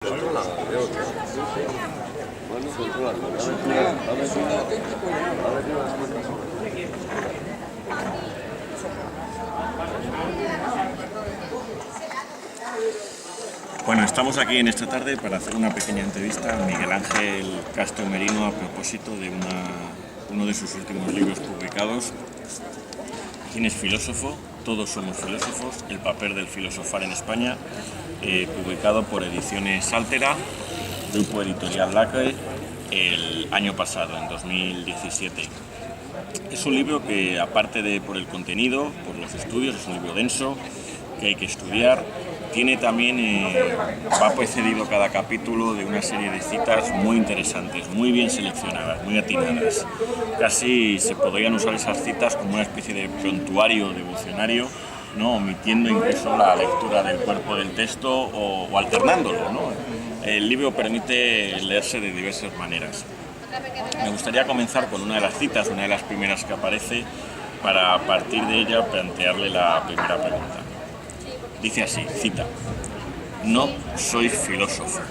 Bueno, estamos aquí en esta tarde para hacer una pequeña entrevista a Miguel Ángel Castro Merino a propósito de uno de sus últimos libros publicados. ¿Quién es filósofo? Todos somos filósofos, el papel del filosofar en España, publicado por Ediciones Altera, Grupo Editorial Lacre, el año pasado, en 2017. Es un libro que, aparte de por el contenido, por los estudios, es un libro denso, que hay que estudiar. Tiene también, va precedido cada capítulo de una serie de citas muy interesantes, muy bien seleccionadas, muy atinadas. Casi se podrían usar esas citas como una especie de prontuario devocionario, ¿no? Omitiendo incluso la lectura del cuerpo del texto o alternándolo, ¿no? El libro permite leerse de diversas maneras. Me gustaría comenzar con una de las citas, una de las primeras que aparece, para a partir de ella plantearle la primera pregunta. Dice así, cita: "No soy filósofo".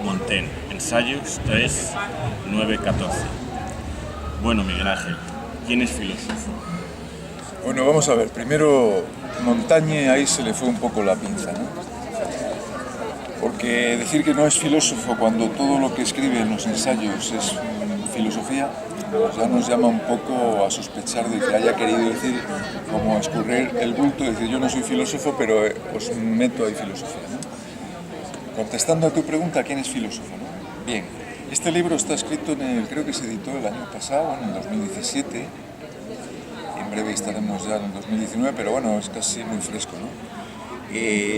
Montaigne, Ensayos 3, 9, 14. Bueno, Miguel Ángel, ¿quién es filósofo? Bueno, vamos a ver. Primero, Montaigne ahí se le fue un poco la pinza, ¿no? Porque decir que no es filósofo cuando todo lo que escribe en los ensayos es filosofía, ya nos llama un poco a sospechar de que haya querido decir, como escurrir el bulto, decir yo no soy filósofo, pero os meto ahí filosofía, ¿no? Contestando a tu pregunta, ¿quién es filósofo, no? Bien, este libro está escrito creo que se editó el año pasado, en el 2017, en breve estaremos ya en el 2019, pero bueno, es casi muy fresco, ¿no?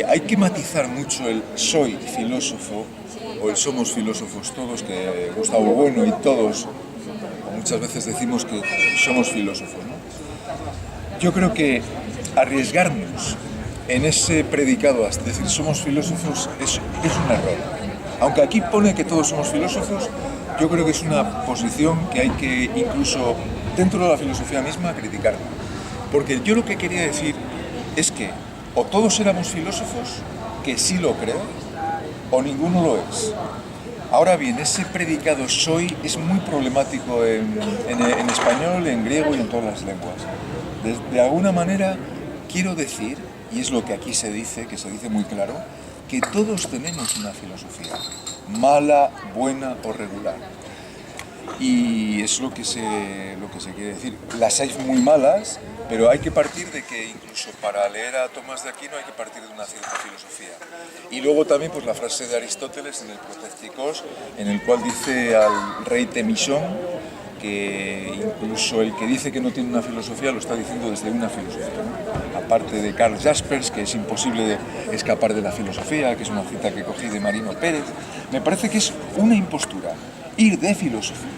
Hay que matizar mucho el soy filósofo o el somos filósofos todos, que Gustavo Bueno y todos muchas veces decimos que somos filósofos, ¿no? Yo creo que arriesgarnos en ese predicado a decir somos filósofos es un error. Aunque aquí pone que todos somos filósofos, yo creo que es una posición que hay que incluso dentro de la filosofía misma criticar. Porque yo lo que quería decir es que o todos éramos filósofos, que sí lo creo, o ninguno lo es. Ahora bien, ese predicado soy es muy problemático en español, en griego y en todas las lenguas. De alguna manera quiero decir, y es lo que aquí se dice, que se dice muy claro, que todos tenemos una filosofía, mala, buena o regular. Y es lo que se quiere decir. Las hay muy malas, pero hay que partir de que incluso para leer a Tomás de Aquino hay que partir de una cierta filosofía. Y luego también pues la frase de Aristóteles en el Protesticos, en el cual dice al rey Temishón que incluso el que dice que no tiene una filosofía lo está diciendo desde una filosofía, ¿no? Aparte de Karl Jaspers, que es imposible escapar de la filosofía, que es una cita que cogí de Marino Pérez, me parece que es una impostura ir de filosofía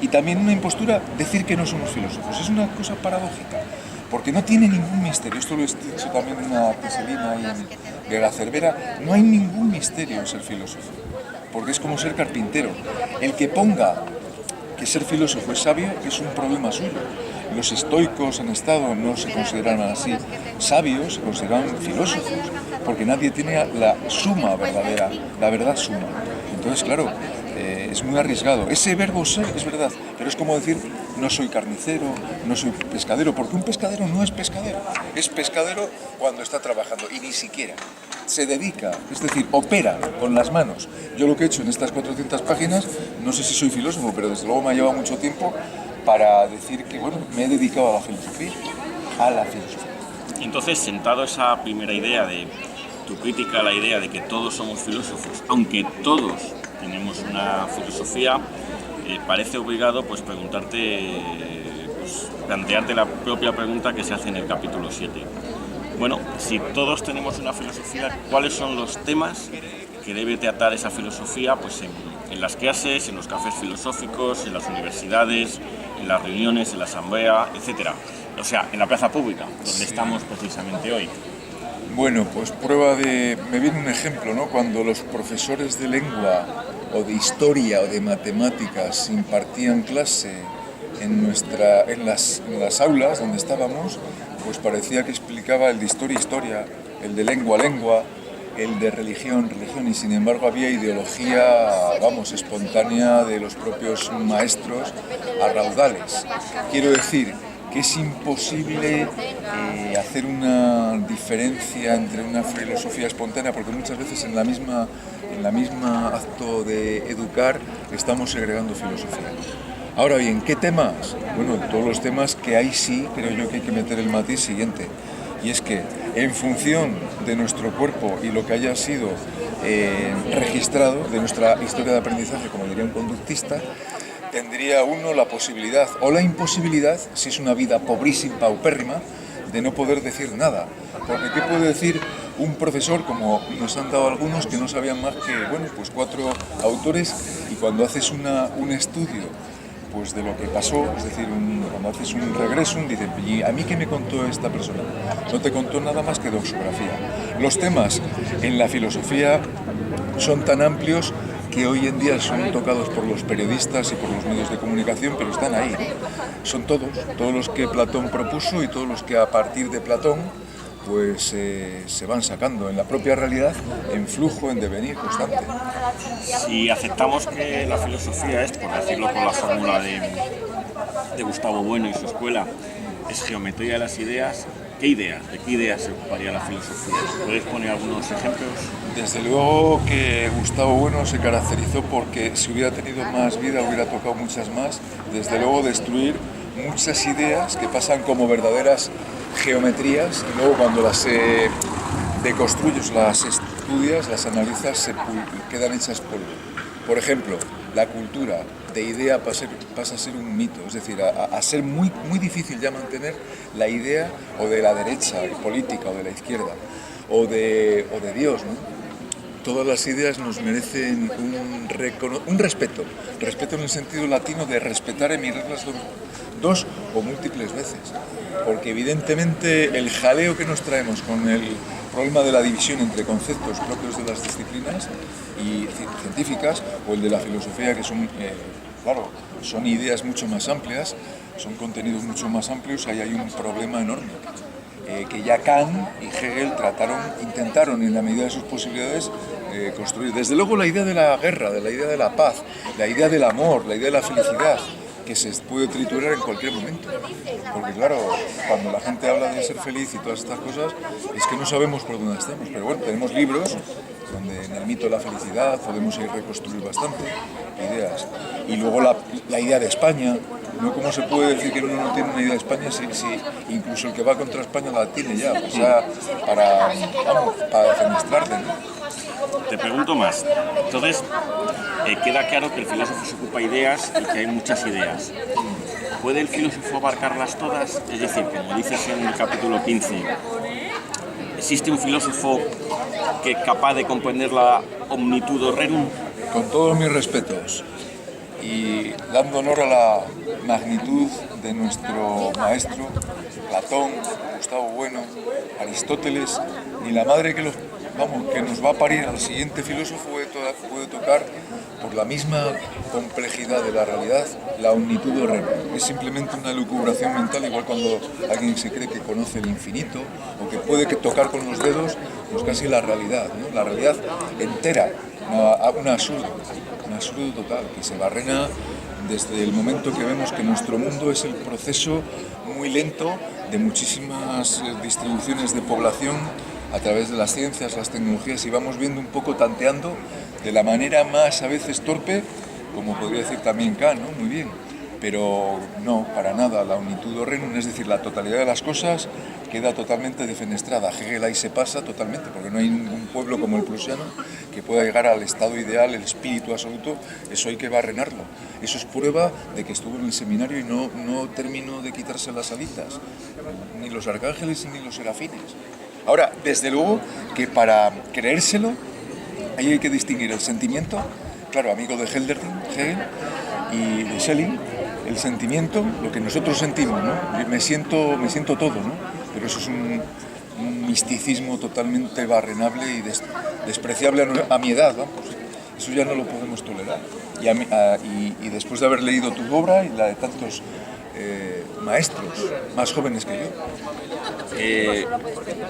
y también una impostura decir que no somos filósofos. Es una cosa paradójica, porque no tiene ningún misterio. Esto lo he dicho también en una teselina ahí de la Cervera. No hay ningún misterio en ser filósofo, porque es como ser carpintero. El que ponga que ser filósofo es sabio es un problema suyo. Los estoicos han estado, no se consideran así sabios, se consideran filósofos, porque nadie tiene la suma verdadera, la verdad suma. Entonces, claro, es muy arriesgado. Ese verbo ser es verdad, pero es como decir no soy carnicero, no soy pescadero, porque un pescadero no es pescadero cuando está trabajando y ni siquiera se dedica, es decir, opera con las manos. Yo lo que he hecho en estas 400 páginas, no sé si soy filósofo, pero desde luego me ha llevado mucho tiempo para decir que, bueno, me he dedicado a la filosofía. Entonces, sentado esa primera idea de tu crítica a la idea de que todos somos filósofos, aunque todos tenemos una filosofía, parece obligado pues preguntarte, plantearte la propia pregunta que se hace en el capítulo 7. Bueno, si todos tenemos una filosofía, ¿cuáles son los temas que debe tratar esa filosofía pues en las clases, en los cafés filosóficos, en las universidades, en las reuniones, en la asamblea, etcétera? O sea, en la plaza pública, donde estamos precisamente hoy. Bueno, pues me viene un ejemplo, ¿no? Cuando los profesores de lengua o de historia o de matemáticas impartían clase en las aulas donde estábamos, pues parecía que explicaba el de historia, el de lengua, el de religión, y sin embargo había ideología, vamos, espontánea de los propios maestros a raudales. Quiero decir que es imposible hacer una diferencia entre una filosofía espontánea, porque muchas veces en la misma acto de educar estamos segregando filosofía. Ahora bien, ¿qué temas? Bueno, todos los temas que hay sí, creo yo que hay que meter el matiz siguiente, y es que en función de nuestro cuerpo y lo que haya sido registrado, de nuestra historia de aprendizaje, como diría un conductista, tendría uno la posibilidad o la imposibilidad, si es una vida pobrísima, paupérrima, de no poder decir nada. Porque ¿qué puede decir un profesor, como nos han dado algunos, que no sabían más que, bueno, pues 4 autores, y cuando haces un estudio pues de lo que pasó, es decir, cuando haces un regresum, dicen, ¿y a mí qué me contó esta persona? No te contó nada más que doxografía. Los temas en la filosofía son tan amplios que hoy en día son tocados por los periodistas y por los medios de comunicación, pero están ahí. Son todos los que Platón propuso y todos los que a partir de Platón pues se van sacando en la propia realidad, en flujo, en devenir constante. Si aceptamos que la filosofía es, por decirlo con la fórmula de Gustavo Bueno y su escuela, es geometría de las ideas, ¿de qué ideas se ocuparía la filosofía? ¿Puedes poner algunos ejemplos? Desde luego que Gustavo Bueno se caracterizó porque si hubiera tenido más vida hubiera tocado muchas más, desde luego destruir muchas ideas que pasan como verdaderas geometrías y luego cuando las deconstruyes, las estudias, las analizas, quedan hechas polvo. Por ejemplo, la cultura de idea pasa a ser un mito, es decir, a ser muy difícil ya mantener la idea o de la derecha política o de la izquierda o de Dios, ¿no? Todas las ideas nos merecen un respeto en el sentido latino de respetar y mirarlas dos o múltiples veces, porque evidentemente el jaleo que nos traemos con el problema de la división entre conceptos propios de las disciplinas y científicas o el de la filosofía, que son, claro, son ideas mucho más amplias, son contenidos mucho más amplios, ahí hay un problema enorme. Que ya Kant y Hegel intentaron en la medida de sus posibilidades construir. Desde luego la idea de la guerra, de la idea de la paz, la idea del amor, la idea de la felicidad, que se puede triturar en cualquier momento. Porque claro, cuando la gente habla de ser feliz y todas estas cosas, es que no sabemos por dónde estamos. Pero bueno, tenemos libros donde en el mito de la felicidad podemos ir reconstruir bastante ideas. Y luego la idea de España. ¿No? ¿Cómo se puede decir que uno no tiene una idea de España si incluso el que va contra España la tiene ya? Pues ya para defenestrarle, ¿no? Te pregunto más. Entonces, queda claro que el filósofo se ocupa de ideas y que hay muchas ideas. ¿Puede el filósofo abarcarlas todas? Es decir, como dices en el capítulo 15, ¿existe un filósofo que es capaz de comprender la omnitudo rerum? Con todos mis respetos y dando honor a la magnitud de nuestro maestro, Platón, Gustavo Bueno, Aristóteles, ni la madre que nos va a parir al siguiente filósofo puede tocar por la misma complejidad de la realidad, la omnitudo rerum. Es simplemente una lucubración mental, igual cuando alguien se cree que conoce el infinito o que puede tocar con los dedos pues casi la realidad, ¿no? La realidad entera, un absurdo total, que se barrena desde el momento que vemos que nuestro mundo es el proceso muy lento de muchísimas distribuciones de población a través de las ciencias, las tecnologías, y vamos viendo un poco, tanteando de la manera más a veces torpe, como podría decir también Kant, ¿no? Muy bien, pero no, para nada, la omnitudo rerum, es decir, la totalidad de las cosas queda totalmente defenestrada. Hegel ahí se pasa totalmente, porque no hay ningún pueblo como el prusiano que pueda llegar al estado ideal, el espíritu absoluto. Eso hay que barrenarlo. Eso es prueba de que estuvo en el seminario y no terminó de quitarse las alitas, ni los arcángeles ni los serafines. Ahora, desde luego que para creérselo, ahí hay que distinguir el sentimiento, claro, amigo de Hegel y de Schelling, el sentimiento, lo que nosotros sentimos, ¿no? Me siento todo, ¿no? Pero eso es un misticismo totalmente barrenable y despreciable a mi edad, ¿no? Pues eso ya no lo podemos tolerar. Y después de haber leído tu obra y la de tantos maestros más jóvenes que yo.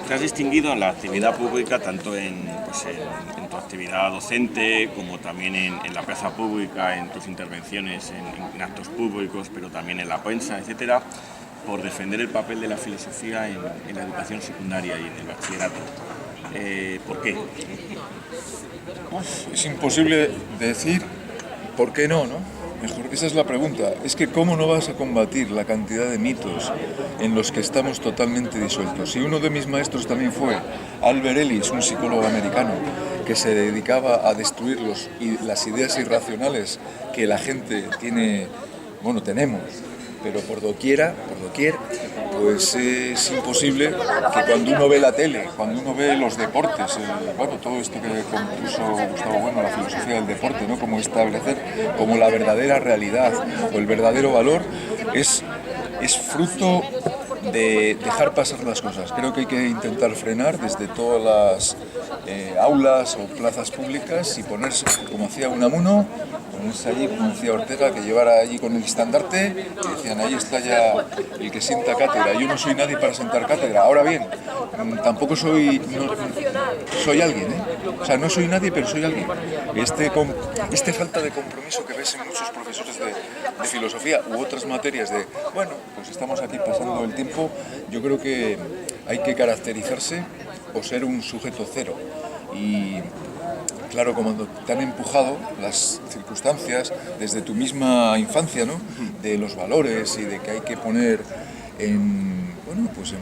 Te has distinguido en la actividad pública, tanto en tu actividad docente, como también en la plaza pública, en tus intervenciones en actos públicos, pero también en la prensa, etcétera, por defender el papel de la filosofía en la educación secundaria y en el bachillerato. ¿Por qué? Es imposible decir por qué no, ¿no? Mejor, esa es la pregunta. Es que ¿cómo no vas a combatir la cantidad de mitos en los que estamos totalmente disueltos? Y uno de mis maestros también fue Albert Ellis, un psicólogo americano, que se dedicaba a destruir las ideas irracionales que la gente tiene, bueno, tenemos, pero por doquier, pues es imposible que cuando uno ve la tele, cuando uno ve los deportes, todo esto que compuso Gustavo Bueno, la filosofía del deporte, ¿no? Cómo establecer como la verdadera realidad o el verdadero valor, es fruto de dejar pasar las cosas. Creo que hay que intentar frenar desde todas las aulas o plazas públicas y ponerse, como hacía Unamuno, ponerse allí, como decía Ortega, que llevara allí con el estandarte y decían, ahí está ya el que sienta cátedra. Yo no soy nadie para sentar cátedra. Ahora bien, tampoco soy alguien, O sea, no soy nadie, pero soy alguien. Este falta de compromiso que ves en muchos profesores de filosofía u otras materias de, bueno, pues estamos aquí pasando el tiempo, yo creo que hay que caracterizarse o ser un sujeto cero. Y claro, como te han empujado las circunstancias desde tu misma infancia, ¿no? De los valores y de que hay que poner en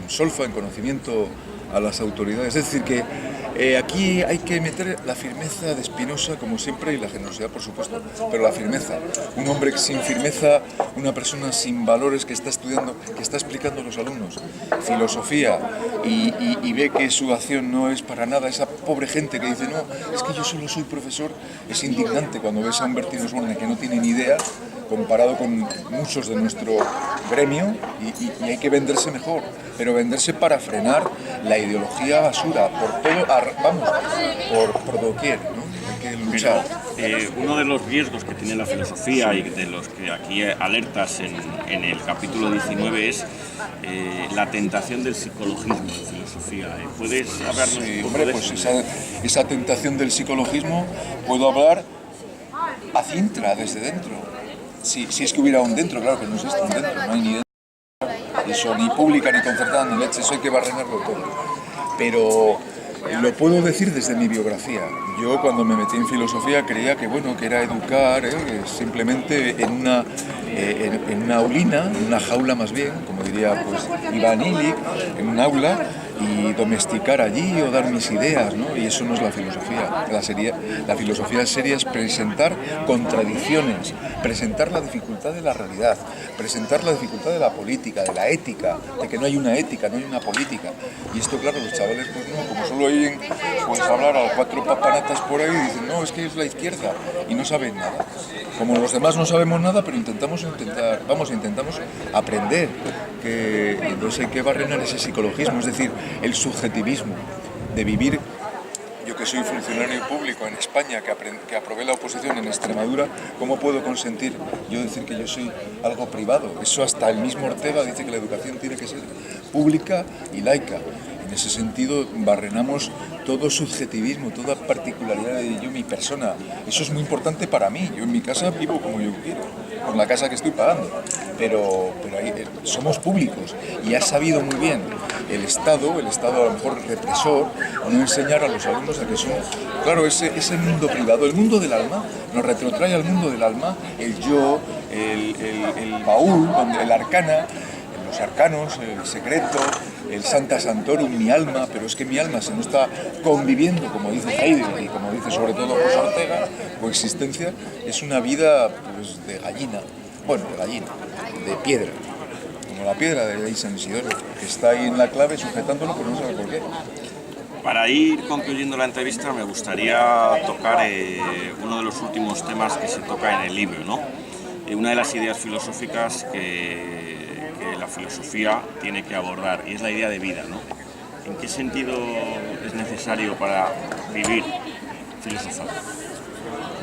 solfa, en conocimiento a las autoridades. Es decir, que aquí hay que meter la firmeza de Spinoza, como siempre, y la generosidad, por supuesto, pero la firmeza. Un hombre sin firmeza, una persona sin valores que está estudiando, que está explicando a los alumnos filosofía y ve que su acción no es para nada, esa pobre gente que dice, no, es que yo solo soy profesor, es indignante cuando ves a un Bertino Osborne que no tiene ni idea, comparado con muchos de nuestro gremio, y hay que venderse mejor, pero venderse para frenar la ideología basura, por todo, por doquier, ¿no? Hay que luchar. Uno de los riesgos que tiene la filosofía y de los que aquí alertas en el capítulo 19 es la tentación del psicologismo de filosofía. ¿Puedes hablarnos un poco de pues eso? Esa tentación del psicologismo, puedo hablar a cintra, desde dentro. Si es que hubiera un dentro, claro que no existe un dentro, no hay ni dentro. Eso, ni pública, ni concertada, ni leche, eso hay que barrenarlo todo. Pero lo puedo decir desde mi biografía. Yo cuando me metí en filosofía creía que era educar simplemente en una aulina, en una jaula más bien, como diría pues Iván Illich, en un aula, y domesticar allí o dar mis ideas, ¿no? Y eso no es la filosofía. La filosofía seria es presentar contradicciones, presentar la dificultad de la realidad, presentar la dificultad de la política, de la ética, de que no hay una ética, no hay una política. Y esto, claro, los chavales, pues no, como solo oyen pues hablar a 4 papanatas por ahí, dicen, no, es que es la izquierda, y no saben nada. Como los demás no sabemos nada, pero intentamos aprender, que entonces hay que barrenar ese psicologismo, es decir, el subjetivismo de vivir. Yo que soy funcionario público en España, que aprobé la oposición en Extremadura, ¿cómo puedo consentir yo decir que yo soy algo privado? Eso hasta el mismo Ortega dice que la educación tiene que ser pública y laica. En ese sentido barrenamos todo subjetivismo, toda particularidad de yo, mi persona. Eso es muy importante para mí. Yo en mi casa vivo como yo quiero, con la casa que estoy pagando. Pero ahí, somos públicos y ha sabido muy bien el Estado a lo mejor represor, no enseñar a los alumnos a que son, claro, ese mundo privado, el mundo del alma, nos retrotrae al mundo del alma, el yo, el baúl, el arcana, los arcanos, el secreto, el Santa Santorum, mi alma, pero es que mi alma, si no está conviviendo, como dice Heidegger y como dice sobre todo José Ortega, coexistencia, es una vida pues, de gallina, de piedra, como la piedra de San Isidoro, que está ahí en la clave sujetándolo, pero no sabe por qué. Para ir concluyendo la entrevista me gustaría tocar uno de los últimos temas que se toca en el libro, ¿no? Una de las ideas filosóficas que la filosofía tiene que abordar, y es la idea de vida, ¿no? ¿En qué sentido es necesario para vivir filosofar?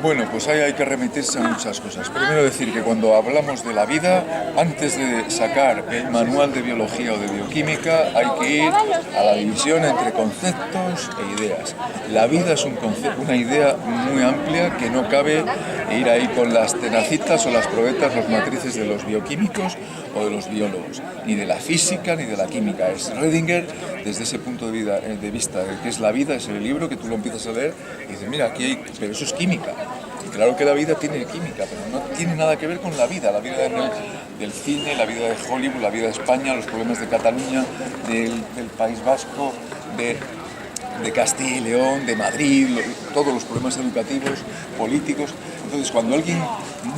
Bueno, pues ahí hay que remitirse a muchas cosas. Primero decir que cuando hablamos de la vida, antes de sacar el manual de biología o de bioquímica, hay que ir a la división entre conceptos e ideas. La vida es un concepto, una idea muy amplia que no cabe ir ahí con las tenacitas o las probetas, los matrices de los bioquímicos o de los biólogos, ni de la física ni de la química. Es Schrödinger, desde ese punto de vista de qué es la vida, es el libro que tú lo empiezas a leer y dices, mira, aquí hay, pero eso es química. Y claro que la vida tiene química, pero no tiene nada que ver con la vida del cine, la vida de Hollywood, la vida de España, los problemas de Cataluña, del País Vasco, de Castilla y León, de Madrid, todos los problemas educativos, políticos. Entonces, cuando alguien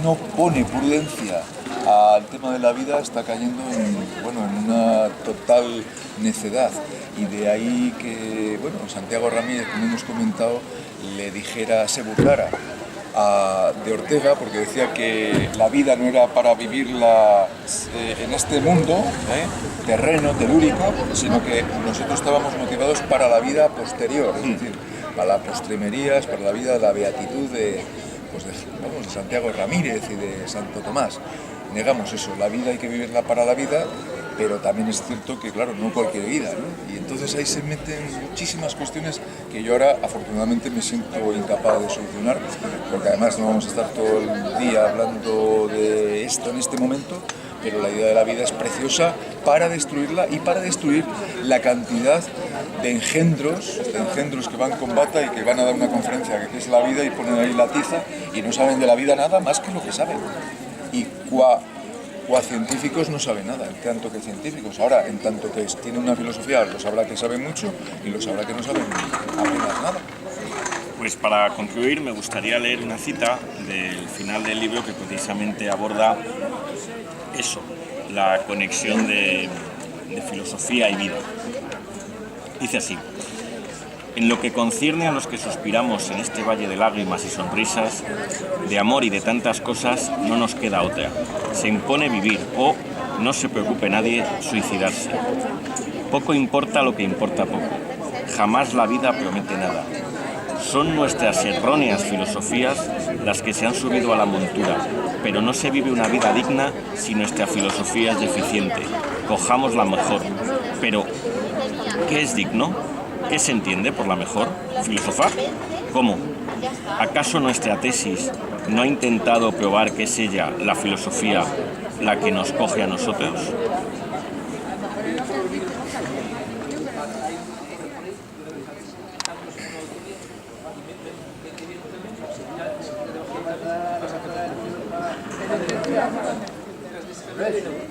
no pone prudencia al tema de la vida, está cayendo en una total necedad. Y de ahí que, Santiago Ramírez, como hemos comentado, se burlara de Ortega, porque decía que la vida no era para vivirla en este mundo terreno, telúrico, sino que nosotros estábamos motivados para la vida posterior, es decir, para las postrimerías, para la vida, la beatitud de Santiago Ramírez y de Santo Tomás. Negamos eso, la vida hay que vivirla para la vida, pero también es cierto que, claro, no cualquier vida, ¿no? Y entonces ahí se meten muchísimas cuestiones que yo ahora, afortunadamente, me siento incapaz de solucionar, porque además no vamos a estar todo el día hablando de esto en este momento, pero la idea de la vida es preciosa para destruirla y para destruir la cantidad de engendros que van con bata y que van a dar una conferencia que es la vida y ponen ahí la tiza y no saben de la vida nada más que lo que saben. Y científicos no saben nada, en tanto que científicos. Ahora, en tanto que tienen una filosofía, los habrá que saben mucho y los habrá que no saben apenas nada. Pues para concluir me gustaría leer una cita del final del libro que precisamente aborda eso, la conexión de filosofía y vida. Dice así: en lo que concierne a los que suspiramos en este valle de lágrimas y sonrisas, de amor y de tantas cosas, no nos queda otra. Se impone vivir o, no se preocupe nadie, suicidarse. Poco importa lo que importa poco. Jamás la vida promete nada. Son nuestras erróneas filosofías las que se han subido a la montura, pero no se vive una vida digna si nuestra filosofía es deficiente. Cojamos la mejor. Pero, ¿qué es digno? ¿Qué se entiende por la mejor? ¿Filosofar? ¿Cómo? ¿Acaso nuestra tesis no ha intentado probar que es ella, la filosofía, la que nos coge a nosotros? Ready.